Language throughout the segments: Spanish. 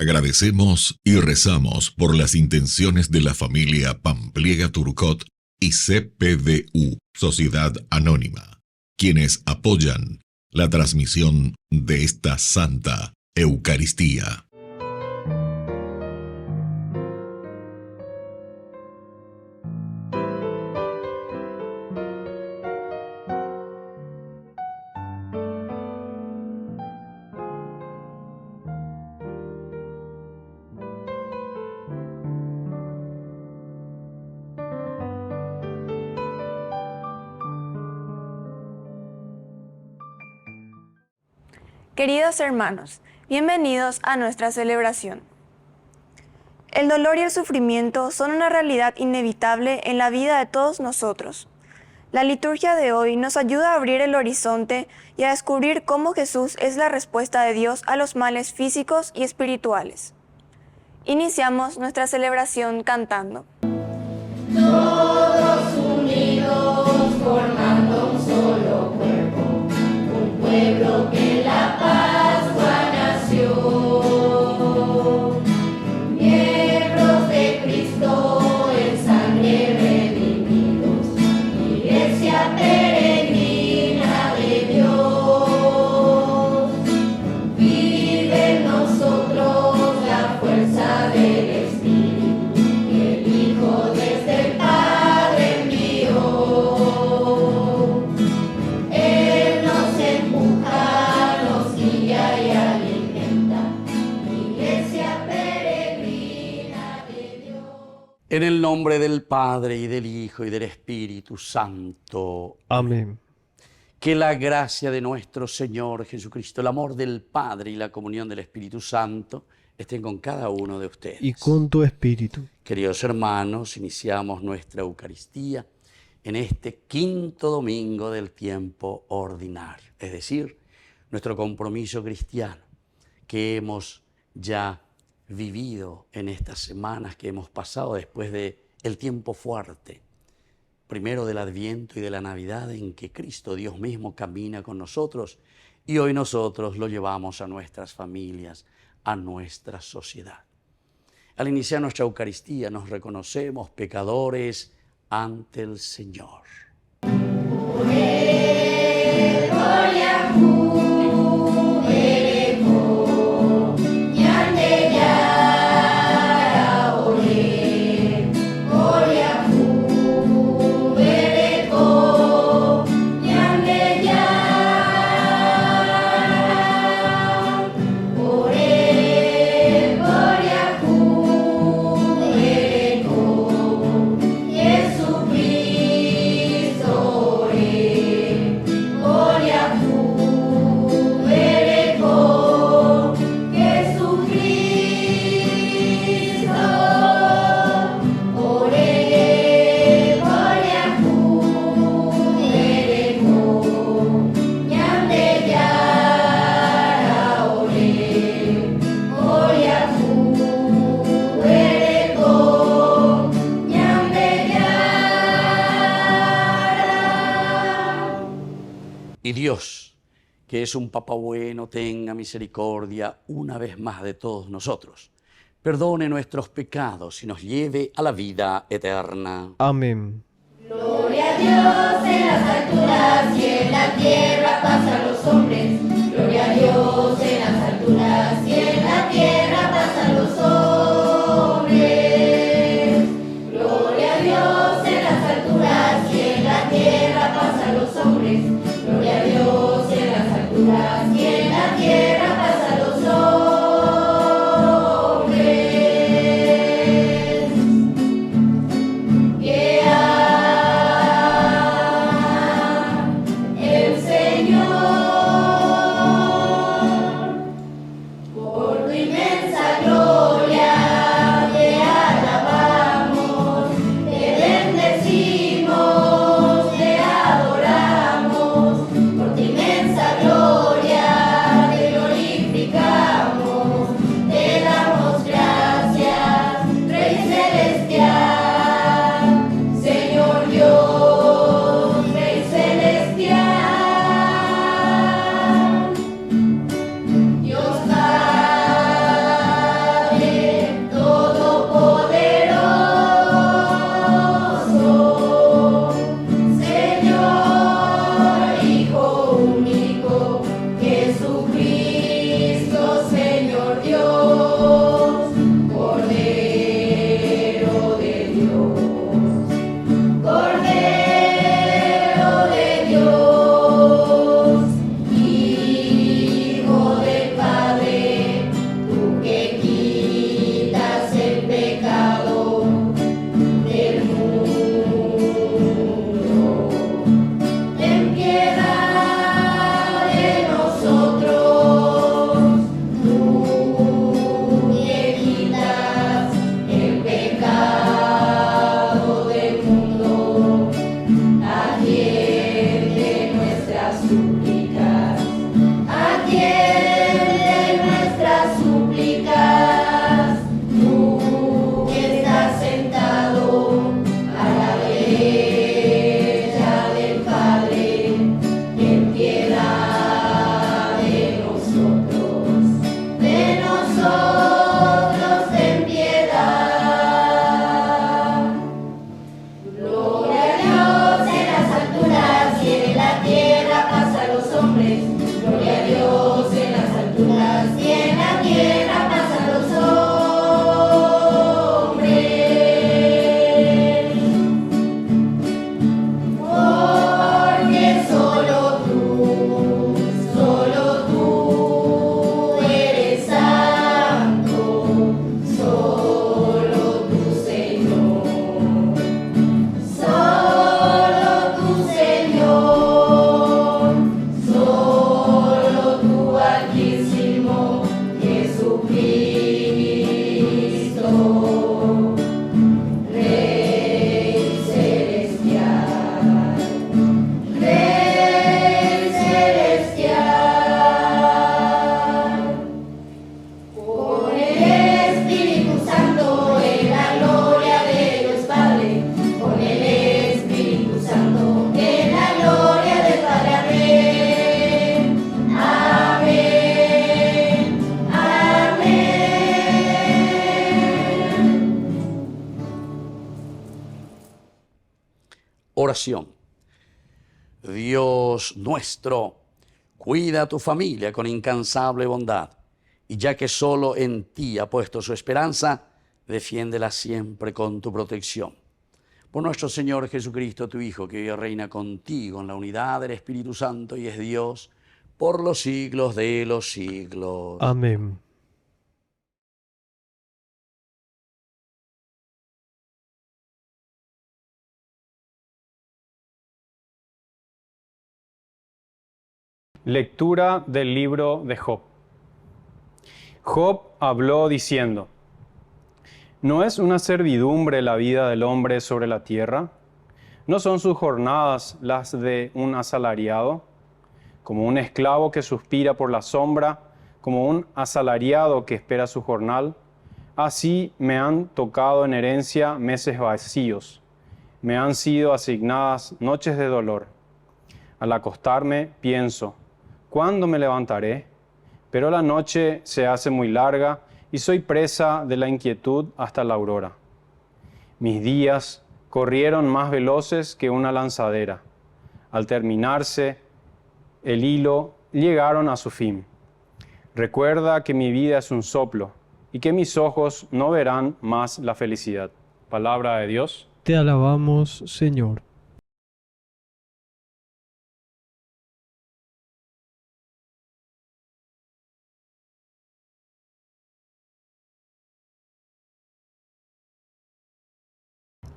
Agradecemos y rezamos por las intenciones de la familia Pampliega Turcot y CPDU, Sociedad Anónima, quienes apoyan la transmisión de esta Santa Eucaristía. Queridos hermanos, bienvenidos a nuestra celebración. El dolor y el sufrimiento son una realidad inevitable en la vida de todos nosotros. La liturgia de hoy nos ayuda a abrir el horizonte y a descubrir cómo Jesús es la respuesta de Dios a los males físicos y espirituales. Iniciamos nuestra celebración cantando. Todos unidos formando un solo cuerpo, un pueblo que en la Pascua nació. Miembros de Cristo en sangre redimidos, Iglesia peregrina de Dios. Vive en nosotros la fuerza del Espíritu, que el Hijo desde el Padre envió. Él nos empuja, nos guía y alimenta, Iglesia peregrina de Dios. En el nombre del Padre, y del Hijo, y del Espíritu Santo. Amén. Que la gracia de nuestro Señor Jesucristo, el amor del Padre y la comunión del Espíritu Santo estén con cada uno de ustedes. Y con tu espíritu. Queridos hermanos, iniciamos nuestra Eucaristía en este quinto domingo del tiempo ordinario, es decir, nuestro compromiso cristiano que hemos ya vivido en estas semanas que hemos pasado después de el tiempo fuerte, primero del Adviento y de la Navidad, en que Cristo Dios mismo camina con nosotros y hoy nosotros lo llevamos a nuestras familias, a nuestra sociedad. Al iniciar nuestra Eucaristía nos reconocemos pecadores ante el Señor. Y Dios, que es un Papá bueno, tenga misericordia una vez más de todos nosotros. Perdone nuestros pecados y nos lleve a la vida eterna. Amén. Gloria a Dios en las alturas y en la tierra paz a los hombres. Gloria a Dios en las alturas y en la tierra paz a los hombres. Gloria a Dios en las alturas y en la tierra paz a los hombres. Gloria a Dios en las alturas y en la tierra paz a los hombres. Que el Señor Oración. Dios nuestro, cuida a tu familia con incansable bondad, y ya que solo en ti ha puesto su esperanza, defiéndela siempre con tu protección. Por nuestro Señor Jesucristo, tu Hijo, que hoy reina contigo en la unidad del Espíritu Santo y es Dios por los siglos de los siglos. Amén. Lectura del libro de Job. Job habló diciendo: ¿No es una servidumbre la vida del hombre sobre la tierra? ¿No son sus jornadas las de un asalariado? Como un esclavo que suspira por la sombra, como un asalariado que espera su jornal, así me han tocado en herencia meses vacíos, me han sido asignadas noches de dolor. Al acostarme pienso: ¿cuándo me levantaré? Pero la noche se hace muy larga y soy presa de la inquietud hasta la aurora. Mis días corrieron más veloces que una lanzadera. Al terminarse el hilo, llegaron a su fin. Recuerda que mi vida es un soplo y que mis ojos no verán más la felicidad. Palabra de Dios. Te alabamos, Señor.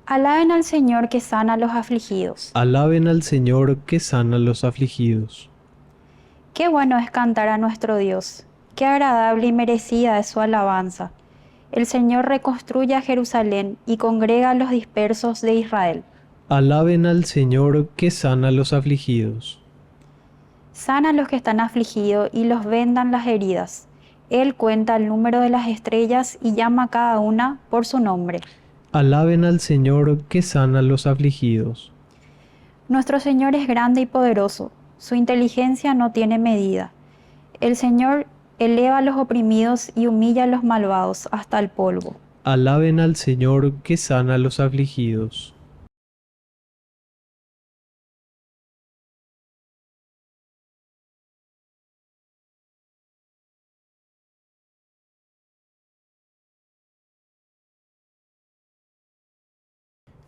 Alaben al Señor que sana a los afligidos. Alaben al Señor que sana a los afligidos. Qué bueno es cantar a nuestro Dios. Qué agradable y merecida es su alabanza. El Señor reconstruye a Jerusalén y congrega a los dispersos de Israel. Alaben al Señor que sana a los afligidos. Sana a los que están afligidos y los vendan las heridas. Él cuenta el número de las estrellas y llama a cada una por su nombre. Alaben al Señor que sana a los afligidos. Nuestro Señor es grande y poderoso. Su inteligencia no tiene medida. El Señor eleva a los oprimidos y humilla a los malvados hasta el polvo. Alaben al Señor que sana a los afligidos.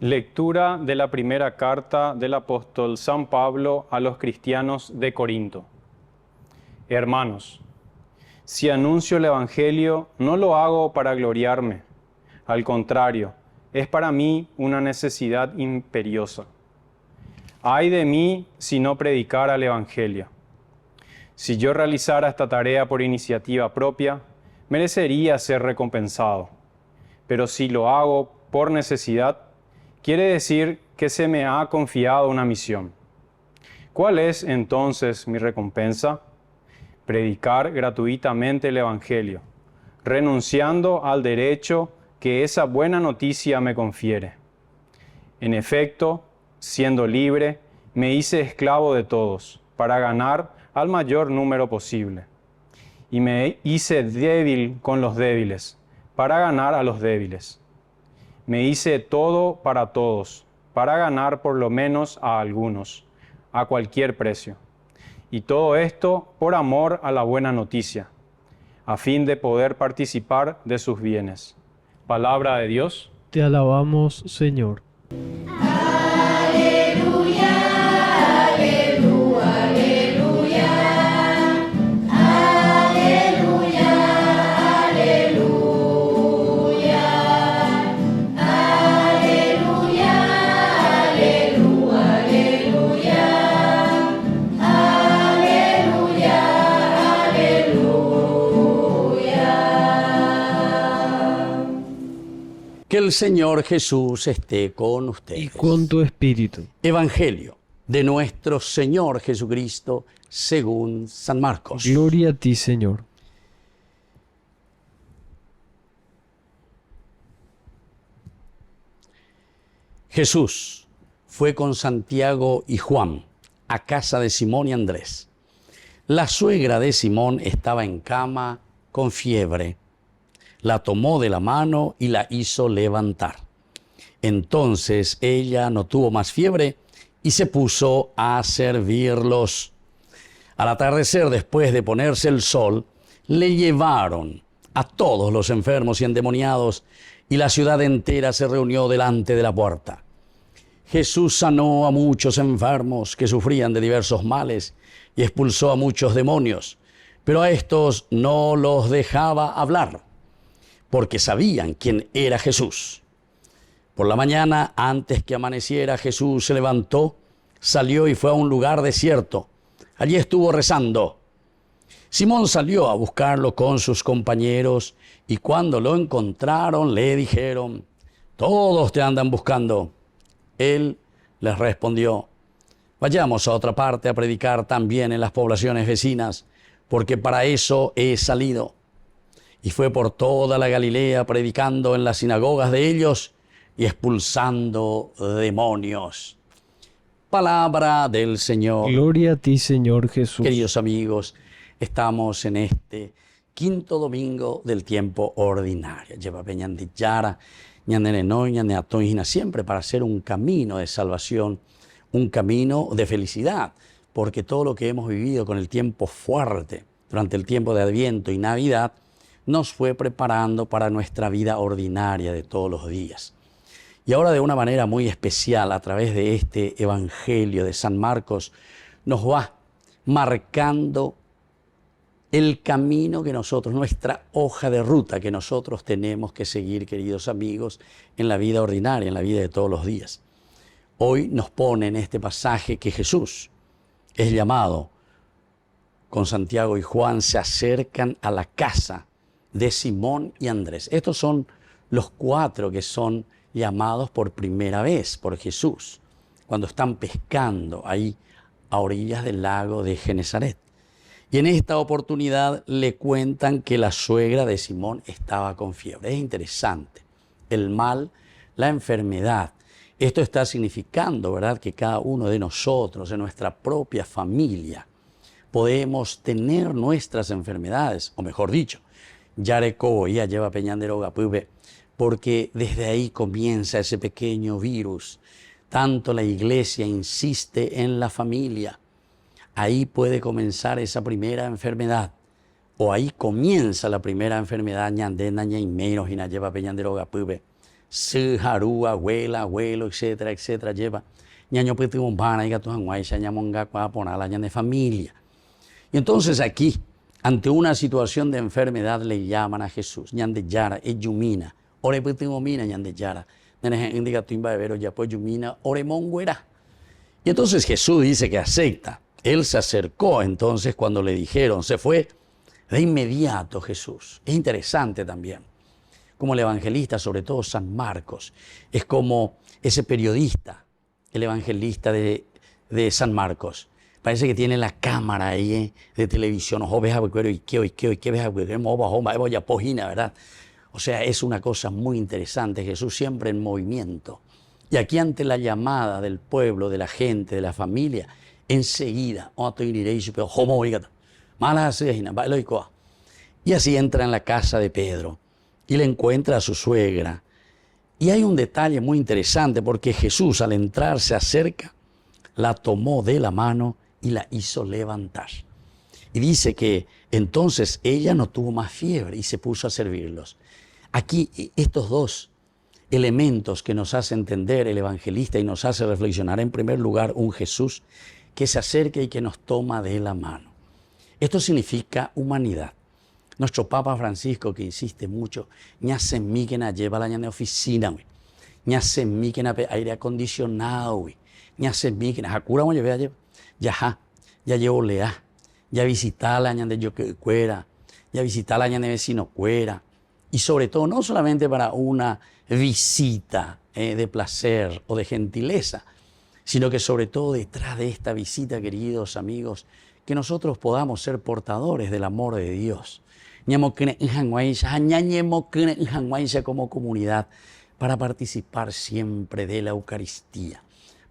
Lectura de la primera carta del apóstol San Pablo a los cristianos de Corinto. Hermanos, si anuncio el Evangelio, no lo hago para gloriarme. Al contrario, es para mí una necesidad imperiosa. Ay de mí si no predicara el Evangelio. Si yo realizara esta tarea por iniciativa propia, merecería ser recompensado. Pero si lo hago por necesidad, quiere decir que se me ha confiado una misión. ¿Cuál es entonces mi recompensa? Predicar gratuitamente el Evangelio, renunciando al derecho que esa buena noticia me confiere. En efecto, siendo libre, me hice esclavo de todos, para ganar al mayor número posible. Y me hice débil con los débiles, para ganar a los débiles. Me hice todo para todos, para ganar por lo menos a algunos, a cualquier precio. Y todo esto por amor a la buena noticia, a fin de poder participar de sus bienes. Palabra de Dios. Te alabamos, Señor. Que el Señor Jesús esté con ustedes. Y con tu espíritu. Evangelio de nuestro Señor Jesucristo según San Marcos. Gloria a ti, Señor. Jesús fue con Santiago y Juan a casa de Simón y Andrés. La suegra de Simón estaba en cama con fiebre. La tomó de la mano y la hizo levantar. Entonces ella no tuvo más fiebre y se puso a servirlos. Al atardecer, después de ponerse el sol, le llevaron a todos los enfermos y endemoniados, y la ciudad entera se reunió delante de la puerta. Jesús sanó a muchos enfermos que sufrían de diversos males y expulsó a muchos demonios, pero a estos no los dejaba hablar, porque sabían quién era Jesús. Por la mañana, antes que amaneciera, Jesús se levantó, salió y fue a un lugar desierto. Allí estuvo rezando. Simón salió a buscarlo con sus compañeros y cuando lo encontraron le dijeron: «Todos te andan buscando». Él les respondió: «Vayamos a otra parte a predicar también en las poblaciones vecinas, porque para eso he salido». Y fue por toda la Galilea predicando en las sinagogas de ellos y expulsando demonios. Palabra del Señor. Gloria a ti, Señor Jesús. Queridos amigos, estamos en este quinto domingo del tiempo ordinario. Lleva peñandillara, ñanenenoy, ñaneatoijina, siempre para hacer un camino de salvación, un camino de felicidad, porque todo lo que hemos vivido con el tiempo fuerte, durante el tiempo de Adviento y Navidad, nos fue preparando para nuestra vida ordinaria de todos los días. Y ahora de una manera muy especial, a través de este Evangelio de San Marcos, nos va marcando el camino que nosotros, nuestra hoja de ruta que nosotros tenemos que seguir, queridos amigos, en la vida ordinaria, en la vida de todos los días. Hoy nos pone en este pasaje que Jesús es llamado, con Santiago y Juan se acercan a la casa de Simón y Andrés. Estos son los 4 que son llamados por primera vez por Jesús, cuando están pescando ahí a orillas del lago de Genesaret. Y en esta oportunidad le cuentan que la suegra de Simón estaba con fiebre. Es interesante. El mal, la enfermedad. Esto está significando, ¿verdad?, que cada uno de nosotros, en nuestra propia familia, podemos tener nuestras enfermedades, o mejor dicho, Yareco ya lleva peñanderoga, porque desde ahí comienza ese pequeño virus. Tanto la iglesia insiste en la familia. Ahí puede comenzar esa primera enfermedad, o ahí comienza la primera enfermedad, ñandena, ñaimeros, y lleva peñanderoga, su jarú, abuela, abuelo, etcétera, etcétera, lleva ñaño petibumbana y gato janguaisa, ñamonga, cuaponala, ñane familia. Y entonces aquí, ante una situación de enfermedad, le llaman a Jesús, ñande yara, yumina, ore petibumina, ñande yara, nene indica timba de vero, ya pues yumina, ore monguera. Y entonces Jesús dice que acepta. Él se acercó entonces cuando le dijeron, se fue de inmediato Jesús. Es interesante también, como el evangelista, sobre todo San Marcos, es como ese periodista, el evangelista de San Marcos. Parece que tiene la cámara ahí de televisión, ojo, ves a cuero y qué, ves a cuero, ya pojina, ¿verdad? O sea, es una cosa muy interesante, Jesús siempre en movimiento. Y aquí ante la llamada del pueblo, de la gente, de la familia, enseguida, y así entra en la casa de Pedro y le encuentra a su suegra. Y hay un detalle muy interesante porque Jesús al entrar se acerca, la tomó de la mano y la hizo levantar. Y dice que entonces ella no tuvo más fiebre y se puso a servirlos. Aquí estos dos elementos que nos hace entender el evangelista y nos hace reflexionar, en primer lugar, un Jesús que se acerca y que nos toma de la mano. Esto significa humanidad. Nuestro Papa Francisco, que insiste mucho, ña se miquen a llevar la ña oficina, ña se miquen a aire acondicionado, ña se miquen a cura, ya llevo lea, ya visitar la ña de yo que cuera, ya visitar la ña de vecino cuera, y sobre todo no solamente para una visita de placer o de gentileza, sino que sobre todo detrás de esta visita, queridos amigos, que nosotros podamos ser portadores del amor de Dios. Como comunidad, para participar siempre de la Eucaristía,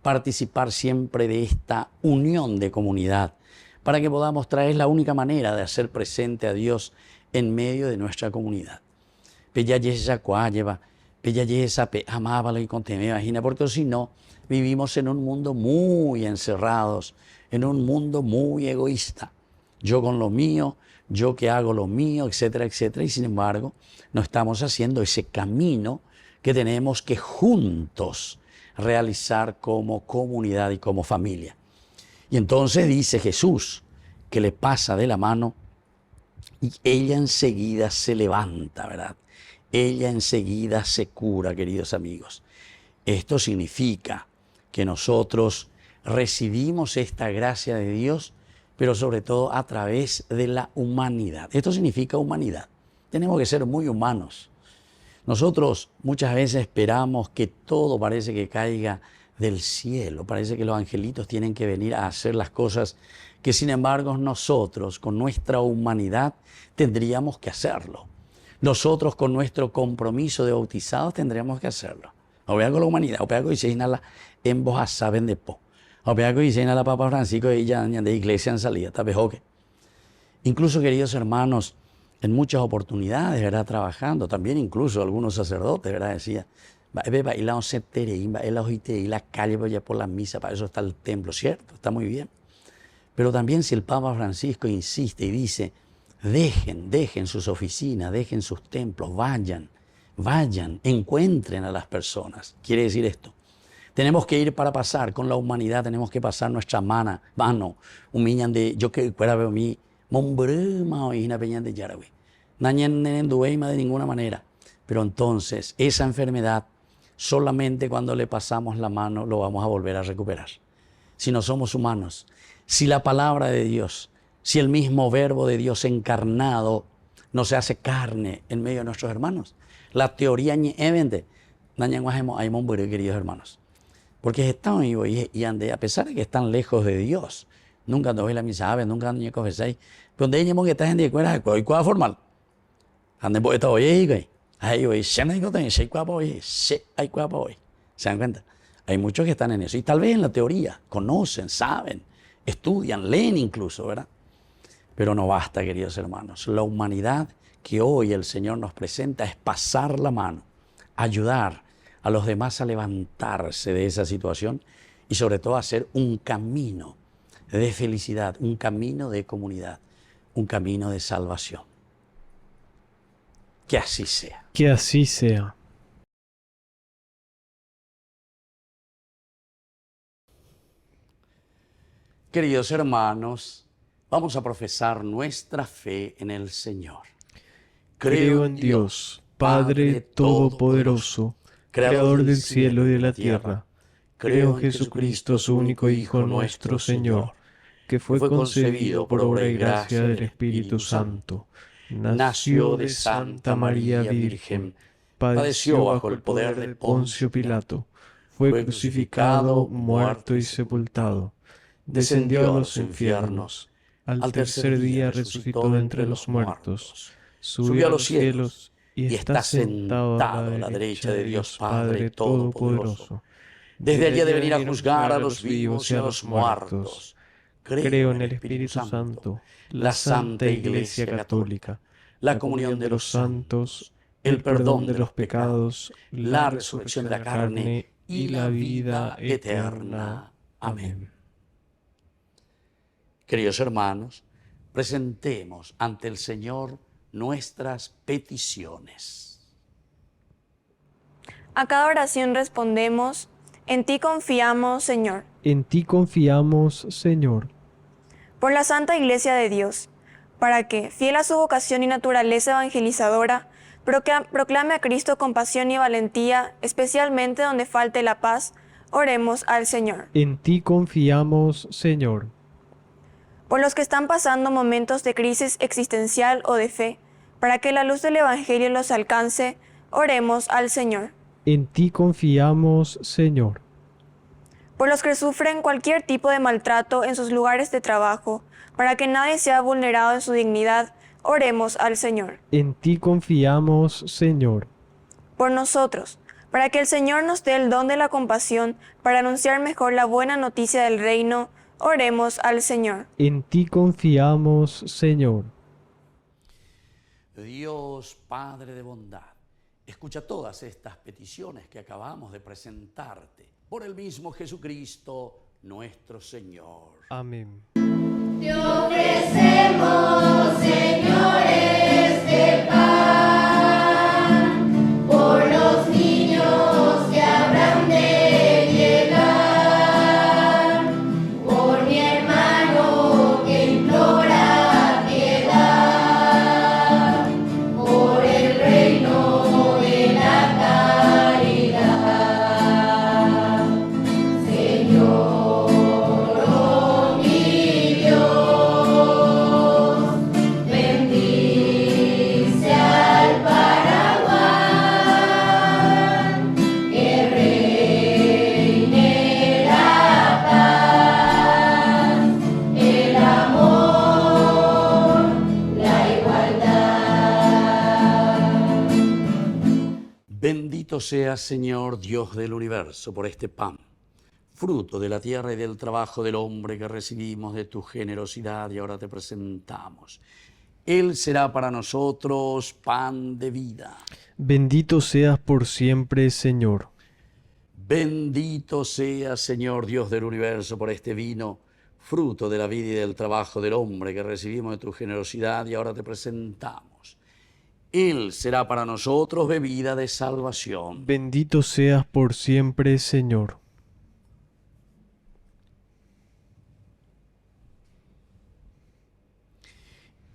participar siempre de esta unión de comunidad, para que podamos traer la única manera de hacer presente a Dios en medio de nuestra comunidad. belleza, amábalo y con me imagina, porque si no, vivimos en un mundo muy encerrados, en un mundo muy egoísta. Yo con lo mío, yo que hago lo mío, etcétera, etcétera, y sin embargo, no estamos haciendo ese camino que tenemos que juntos realizar como comunidad y como familia. Y entonces dice Jesús que le pasa de la mano y ella enseguida se levanta, ¿verdad? Ella enseguida se cura, queridos amigos. Esto significa que nosotros recibimos esta gracia de Dios, pero sobre todo a través de la humanidad. Esto significa humanidad. Tenemos que ser muy humanos. Nosotros muchas veces esperamos que todo parece que caiga del cielo. Parece que los angelitos tienen que venir a hacer las cosas que sin embargo nosotros con nuestra humanidad tendríamos que hacerlo. Nosotros con nuestro compromiso de bautizados tendríamos que hacerlo. O vea con la humanidad, o vea con la en voz saben de po. O vea con la Papa Francisco y ella de iglesia en salida, tabejoque. Incluso, queridos hermanos, en muchas oportunidades, ¿verdad? Trabajando, también incluso algunos sacerdotes, ¿verdad? Decía, y la calle vaya por la misa, para eso está el templo, ¿cierto? Está muy bien. Pero también si el Papa Francisco insiste y dice, dejen sus oficinas, dejen sus templos, vayan, encuentren a las personas. Quiere decir esto. Tenemos que ir para pasar con la humanidad, tenemos que pasar nuestra mano, un miñan de, yo que fuera veo mi, mombrema o una peña de yarawi. Nañan de ninguna manera. Pero entonces, esa enfermedad, solamente cuando le pasamos la mano lo vamos a volver a recuperar. Si no somos humanos, si la palabra de Dios, si el mismo verbo de Dios encarnado no se hace carne en medio de nuestros hermanos, la teoría evente, queridos hermanos. Porque están vivos y a pesar de que están lejos de Dios, nunca nos ve la misa, nunca nos confesáis, pero donde ellos que están en cuerda, hoy cuál formal. Ande por esta hoy, ahí hoy, se me dijo también, se hay cuapa hoy. ¿Se dan cuenta? Hay muchos que están en eso. Y tal vez en la teoría, conocen, saben, estudian, leen incluso, ¿verdad? Pero no basta, queridos hermanos. La humanidad que hoy el Señor nos presenta es pasar la mano, ayudar a los demás a levantarse de esa situación y sobre todo hacer un camino de felicidad, un camino de comunidad, un camino de salvación. Que así sea. Que así sea. Queridos hermanos, vamos a profesar nuestra fe en el Señor. Creo en Dios, Padre Todopoderoso, Creador del cielo y de la tierra. Creo en Jesucristo, su único Hijo, nuestro Señor, que fue concebido por obra y gracia del Espíritu Santo. Nació de Santa María Virgen, padeció bajo el poder de Poncio Pilato, fue crucificado, muerto y sepultado. Descendió a los infiernos, al tercer día resucitó de entre los muertos, subió a los cielos y está sentado a la derecha de Dios Padre Todopoderoso. Desde allí ha de venir a juzgar a los vivos y a los muertos. Creo en el Espíritu Santo, la Santa Iglesia Católica, la comunión de los santos, el perdón de los pecados, la resurrección de la carne y la vida eterna. Amén. Queridos hermanos, presentemos ante el Señor nuestras peticiones. A cada oración respondemos, en ti confiamos, Señor. En ti confiamos, Señor. Por la Santa Iglesia de Dios, para que, fiel a su vocación y naturaleza evangelizadora, proclame a Cristo con pasión y valentía, especialmente donde falte la paz, oremos al Señor. En ti confiamos, Señor. Por los que están pasando momentos de crisis existencial o de fe, para que la luz del Evangelio los alcance, oremos al Señor. En ti confiamos, Señor. Por los que sufren cualquier tipo de maltrato en sus lugares de trabajo, para que nadie sea vulnerado en su dignidad, oremos al Señor. En ti confiamos, Señor. Por nosotros, para que el Señor nos dé el don de la compasión, para anunciar mejor la buena noticia del reino, oremos al Señor. En ti confiamos, Señor. Dios Padre de bondad, escucha todas estas peticiones que acabamos de presentarte por el mismo Jesucristo nuestro Señor. Amén. Te ofrecemos, Señor, este pan por los niños que habrán de llegar, por mi hermano que implora piedad, por el reino de la caridad. Señor, oh mi Dios, bendice al Paraguay, que reine la paz, el amor, la igualdad. Bendito seas, Señor, Dios del universo, por este pan, fruto de la tierra y del trabajo del hombre que recibimos de tu generosidad y ahora te presentamos. Él será para nosotros pan de vida. Bendito seas por siempre, Señor. Bendito seas, Señor, Dios del universo, por este vino, fruto de la vida y del trabajo del hombre que recibimos de tu generosidad y ahora te presentamos. Él será para nosotros bebida de salvación. Bendito seas por siempre, Señor.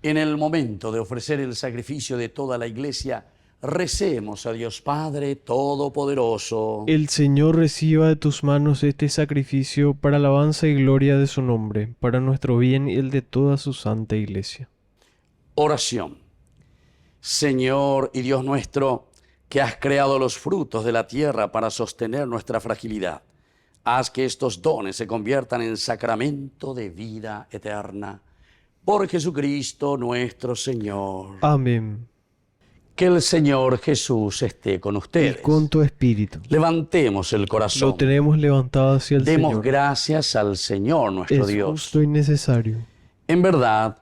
En el momento de ofrecer el sacrificio de toda la Iglesia, recemos a Dios Padre Todopoderoso. El Señor reciba de tus manos este sacrificio para alabanza y gloria de su nombre, para nuestro bien y el de toda su santa Iglesia. Oración. Señor y Dios nuestro, que has creado los frutos de la tierra para sostener nuestra fragilidad, haz que estos dones se conviertan en sacramento de vida eterna. Por Jesucristo nuestro Señor. Amén. Que el Señor Jesús esté con ustedes. Y con tu espíritu. Levantemos el corazón. Lo tenemos levantado hacia el Demos Señor. gracias al Señor nuestro Es Dios. justo y necesario. En verdad,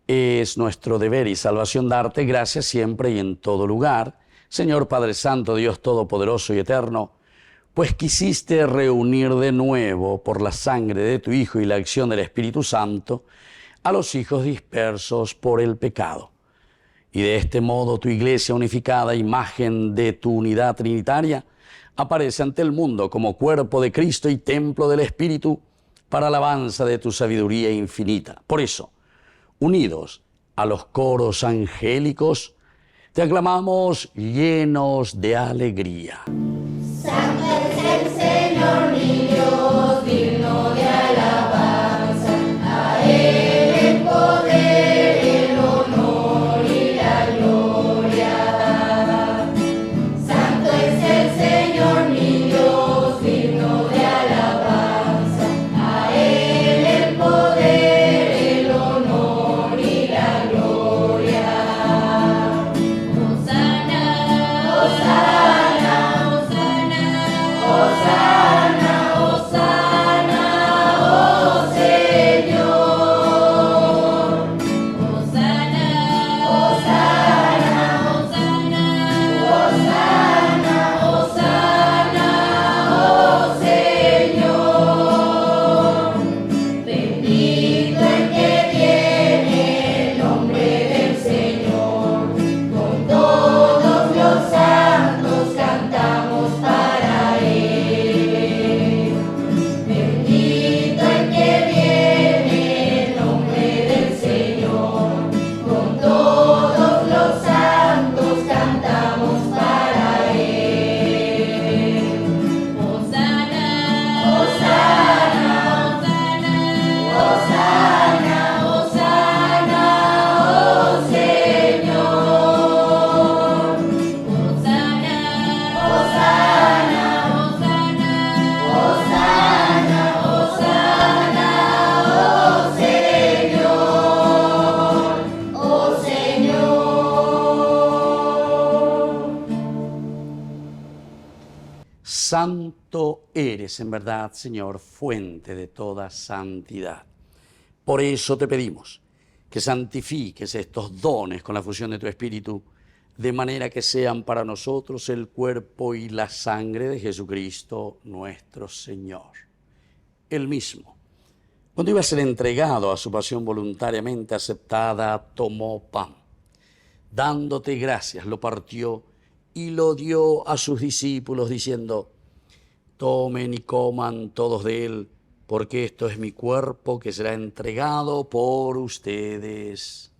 es nuestro deber y salvación darte gracias siempre y en todo lugar, Señor Padre Santo, Dios Todopoderoso y Eterno, pues quisiste reunir de nuevo por la sangre de tu Hijo y la acción del Espíritu Santo a los hijos dispersos por el pecado. Y de este modo tu Iglesia unificada, imagen de tu unidad trinitaria, aparece ante el mundo como cuerpo de Cristo y templo del Espíritu para alabanza de tu sabiduría infinita. Por eso, unidos a los coros angélicos, te aclamamos llenos de alegría. Santo es el Señor mi Dios, digno de alabanza, a Él el poder, el honor y la gloria. Santo es el Señor mi Dios, digno de alabanza, a Él el poder, el honor y la gloria. Hosana, Hosana, Hosana, Hosana, Hosana, oh Señor. Hosana, Hosana, Hosana, Hosana, Hosana, oh Señor. Bendito el que viene el nombre del Señor. Con todos los santos cantamos para Él. Bendito el que viene el nombre del Señor. Con todos los santos cantamos para Él. Hosana, Hosana, Hosana, Hosana, oh Señor. Hosana, Hosana, Hosana, Hosana, Hosana, oh Señor, oh Señor. Santo eres en verdad, Señor, fuente de toda santidad. Por eso te pedimos que santifiques estos dones con la fusión de tu Espíritu, de manera que sean para nosotros el cuerpo y la sangre de Jesucristo nuestro Señor. Él mismo, cuando iba a ser entregado a su pasión voluntariamente aceptada, tomó pan. Dándote gracias, lo partió y lo dio a sus discípulos, diciendo: tomen y coman todos de él, porque esto es mi cuerpo que será entregado por ustedes.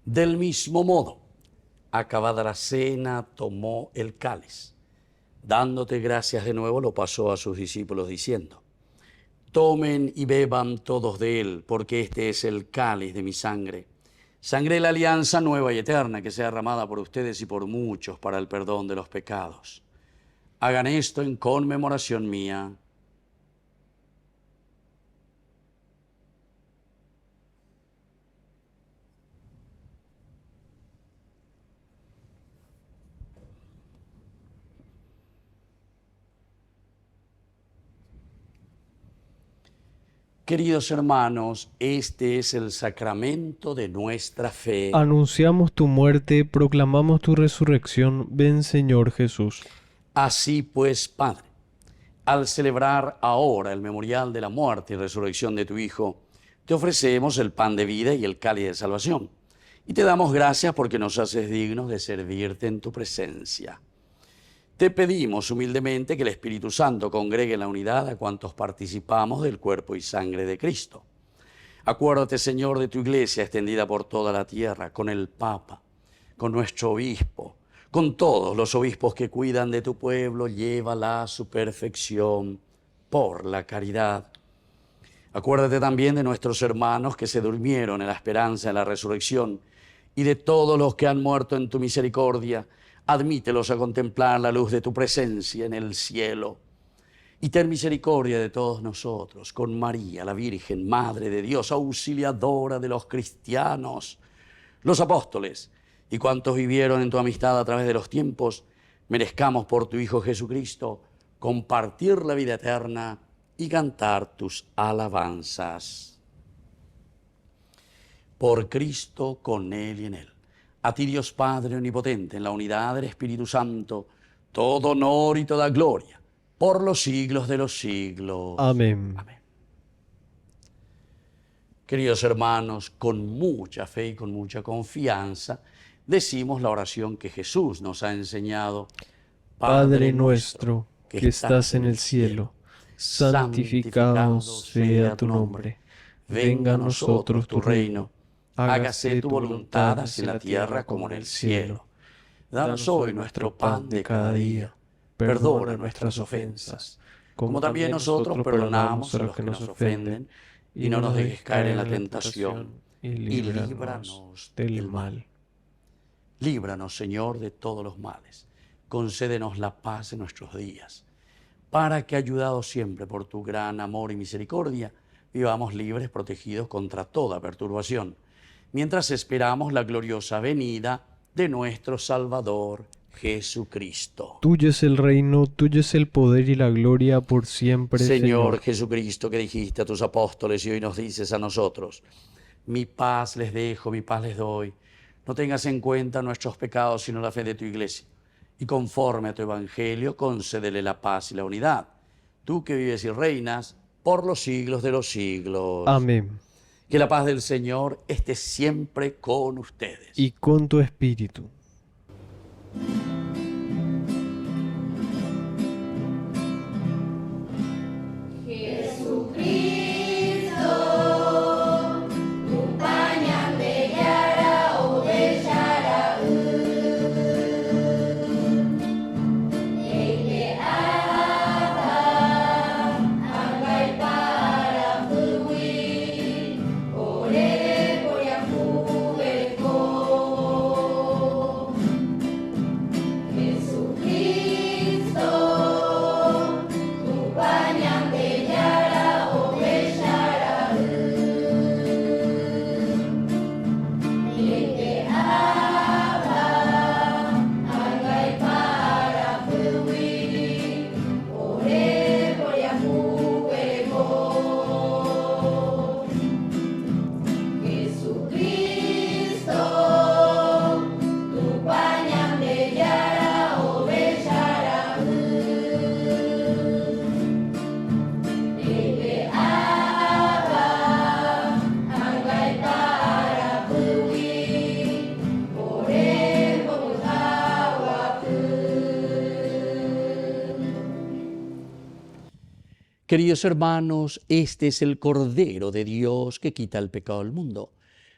Del mismo modo, acabada la cena, tomó el cáliz. Dándote gracias de nuevo, lo pasó a sus discípulos diciendo: tomen y beban todos de él, porque este es el cáliz de mi sangre, sangre de la alianza nueva y eterna, que sea derramada por ustedes y por muchos para el perdón de los pecados. Hagan esto en conmemoración mía. Queridos hermanos, este es el sacramento de nuestra fe. Anunciamos tu muerte, proclamamos tu resurrección. Ven, Señor Jesús. Así pues, Padre, al celebrar ahora el memorial de la muerte y resurrección de tu Hijo, te ofrecemos el pan de vida y el cáliz de salvación. Y te damos gracias porque nos haces dignos de servirte en tu presencia. Te pedimos humildemente que el Espíritu Santo congregue en la unidad a cuantos participamos del cuerpo y sangre de Cristo. Acuérdate, Señor, de tu iglesia extendida por toda la tierra, con el Papa, con nuestro obispo, con todos los obispos que cuidan de tu pueblo, llévala a su perfección por la caridad. Acuérdate también de nuestros hermanos que se durmieron en la esperanza de la resurrección y de todos los que han muerto en tu misericordia. Admítelos a contemplar la luz de tu presencia en el cielo. Y ten misericordia de todos nosotros, con María, la Virgen, Madre de Dios, auxiliadora de los cristianos, los apóstoles y cuantos vivieron en tu amistad a través de los tiempos, merezcamos por tu Hijo Jesucristo compartir la vida eterna y cantar tus alabanzas. Por Cristo, con Él y en Él. A ti, Dios Padre omnipotente, en la unidad del Espíritu Santo, todo honor y toda gloria, por los siglos de los siglos. Amén. Amén. Queridos hermanos, con mucha fe y con mucha confianza, decimos la oración que Jesús nos ha enseñado. Padre nuestro, que estás en el cielo, santificado sea tu nombre. Venga a nosotros tu reino. Hágase tu voluntad así en la tierra como en el cielo. Danos hoy nuestro pan de cada día. Perdona nuestras ofensas, como también nosotros perdonamos a los que nos ofenden. Y no nos dejes caer en la tentación, y líbranos del mal. Líbranos, Señor, de todos los males. Concédenos la paz en nuestros días, para que, ayudados siempre por tu gran amor y misericordia, vivamos libres, protegidos contra toda perturbación, mientras esperamos la gloriosa venida de nuestro Salvador Jesucristo. Tuyo es el reino, tuyo es el poder y la gloria por siempre, Señor Jesucristo, que dijiste a tus apóstoles y hoy nos dices a nosotros: mi paz les dejo, mi paz les doy. No tengas en cuenta nuestros pecados, sino la fe de tu iglesia. Y conforme a tu evangelio, concédele la paz y la unidad. Tú que vives y reinas por los siglos de los siglos. Amén. Que la paz del Señor esté siempre con ustedes. Y con tu espíritu. Queridos hermanos, este es el Cordero de Dios que quita el pecado del mundo.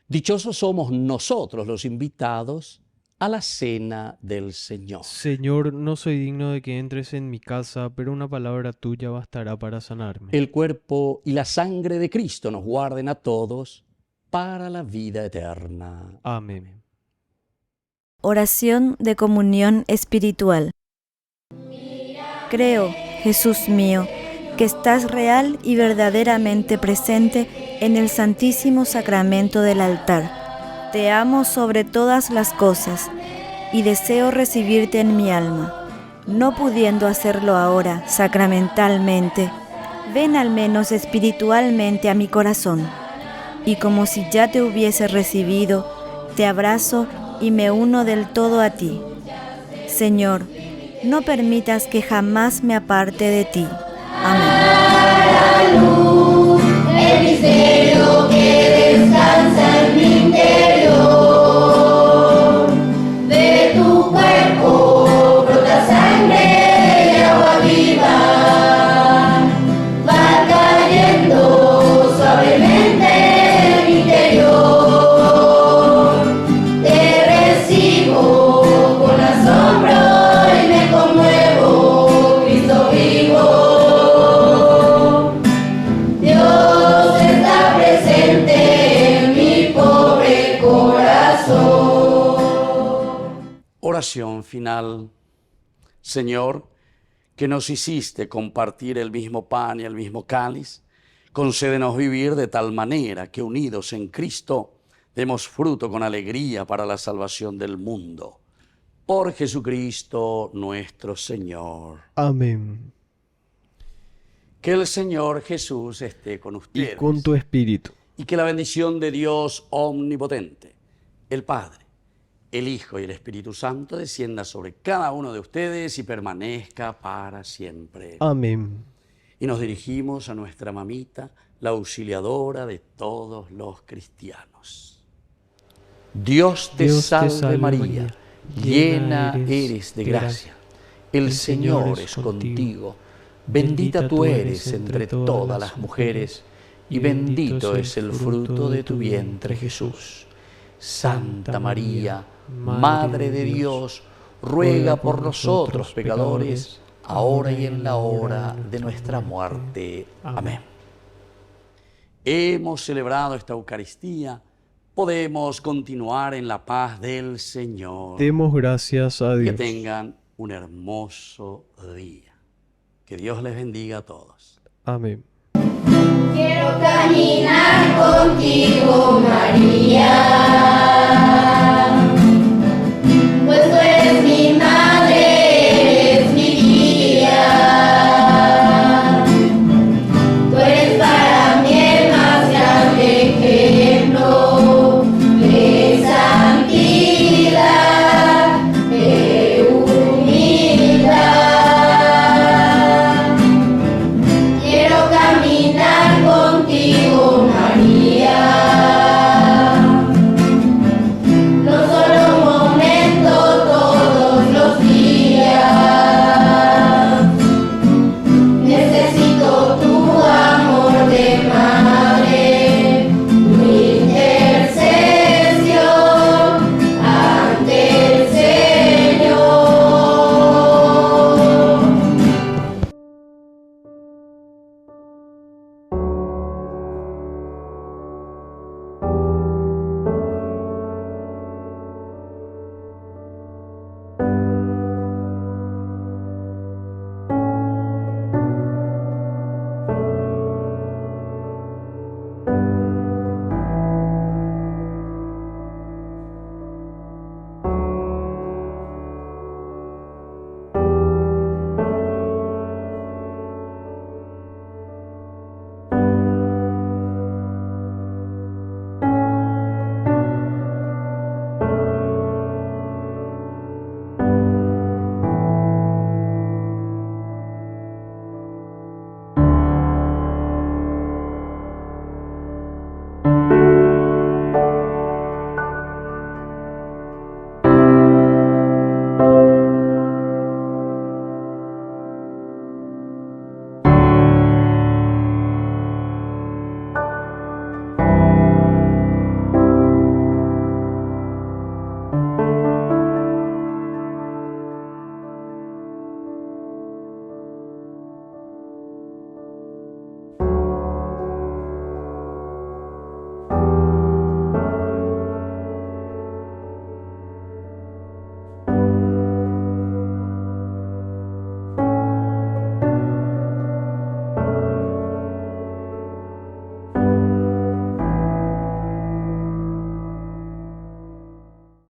Dichosos somos nosotros los invitados a la cena del Señor. Señor, no soy digno de que entres en mi casa, pero una palabra tuya bastará para sanarme. El cuerpo y la sangre de Cristo nos guarden a todos para la vida eterna. Amén. Oración de comunión espiritual. Creo, Jesús mío, que estás real y verdaderamente presente en el Santísimo Sacramento del altar. Te amo sobre todas las cosas y deseo recibirte en mi alma. No pudiendo hacerlo ahora sacramentalmente, ven al menos espiritualmente a mi corazón. Y como si ya te hubiese recibido, te abrazo y me uno del todo a ti. Señor, no permitas que jamás me aparte de ti. La luz, el misterio que descansa en mi interior. De tu cuerpo brota sangre y agua viva. Va cayendo suavemente en mi interior. Te recibo con asombro y me conmuevo, Cristo vivo. Oración final. Señor, que nos hiciste compartir el mismo pan y el mismo cáliz, concédenos vivir de tal manera que unidos en Cristo demos fruto con alegría para la salvación del mundo. Por Jesucristo nuestro Señor. Amén. Que el Señor Jesús esté con ustedes. Y con tu espíritu. Y que la bendición de Dios omnipotente, el Padre, el Hijo y el Espíritu Santo descienda sobre cada uno de ustedes y permanezca para siempre. Amén. Y nos dirigimos a nuestra mamita, la auxiliadora de todos los cristianos. Dios te salve María, llena eres de gracia. El Señor es contigo. Bendita tú eres entre todas las mujeres, y bendito es el fruto de tu vientre, Jesús. Santa María, Madre de Dios, ruega por nosotros pecadores, ahora y en la hora de nuestra muerte. Amén. Hemos celebrado esta Eucaristía, podemos continuar en la paz del Señor. Demos gracias a Dios. Que tengan un hermoso día. Que Dios les bendiga a todos. Amén. Quiero caminar contigo, María.